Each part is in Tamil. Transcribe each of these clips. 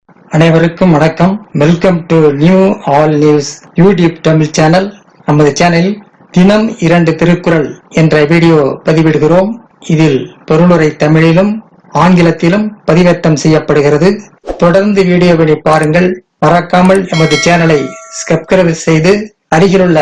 அனைவருக்கும் வணக்கம். Welcome to new all news YouTube Tamil channel. நமது சேனலில் தினம் 2 திருக்குறள் என்ற வீடியோ பதிவிடுகிறோம். இதில் பொருளுரை தமிழிலும் ஆங்கிலத்திலும் பதிவேற்றம் செய்யப்படுகிறது. தொடர்ந்து வீடியோவை பாருங்கள். மறக்காமல் எமது சேனலை சப்ஸ்கிரைப் செய்து அருகிலுள்ள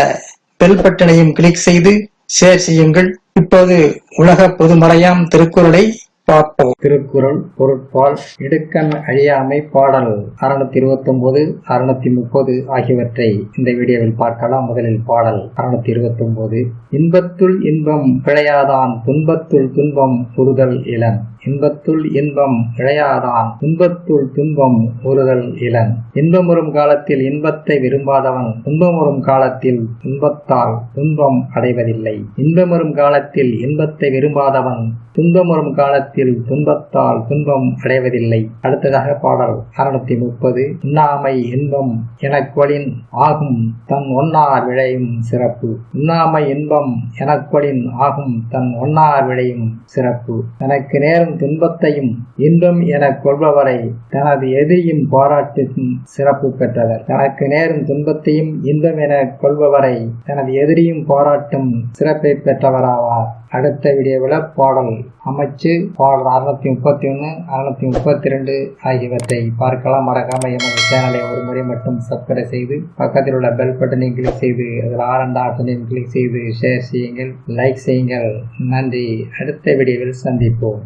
பெல் பட்டனையும் கிளிக் செய்து ஷேர் செய்யுங்கள். இப்போது உலக பொதுமறையாம் திருக்குறளை பார்ப்போம். திருக்குறள் பொருட்பால் இடுக்கண் அழியாமை பாடல் 629, 630 ஆகியவற்றை இந்த வீடியோவில் பார்க்கலாம். முதலில் பாடல் 629. இன்பத்துள் இன்பம் விளையாதான் துன்பத்துள் துன்பம் உறுதல் இலன். இன்பத்துள் இன்பம் இழையாதான் துன்பத்துள் துன்பம் உறுதல் இலன். இன்பமுறும் காலத்தில் இன்பத்தை விரும்பாதவன் துன்பமுறும் காலத்தில் துன்பத்தால் துன்பம் அடைவதில்லை. இன்பமுறும் காலத்தில் இன்பத்தை விரும்பாதவன் துன்பமுறும் காலத்தில் துன்பத்தால் துன்பம் அடைவதில்லை. அடுத்ததாக பாடல் 630. உண்ணாமை இன்பம் எனக்கொளின் ஆகும் தன் ஒன்னார் விளையும் சிறப்பு. உண்ணாமை இன்பம் எனக்கொளின் ஆகும் தன் ஒன்னார் விளையும் சிறப்பு. தனக்கு நேரும் துன்பத்தையும் இன்பம் என கொள்பவரை தனது எதிரியும் பாராட்டும் சிறப்பு பெற்றவர். தனக்கு நேரும் துன்பத்தையும் இன்பம் என கொள்பவரை தனது எதிரியும் பாராட்டும் சிறப்பை பெற்றவராவார். அடுத்த வீடியோவில் பாடல் அமைச்சு பாடல் 631, 632 ஆகியவற்றை பார்க்கலாம். மறக்காம எமது சேனலை ஒரு முறை மட்டும் சப்ஸ்கிரைப் செய்து பக்கத்தில் உள்ள பெல் பட்டனை கிளிக் செய்து அதில் ஆரண்ட ஆப்ஷனையும் கிளிக் செய்து ஷேர் செய்யுங்கள், லைக் செய்யுங்கள். நன்றி. அடுத்த வீடியோவில் சந்திப்போம்.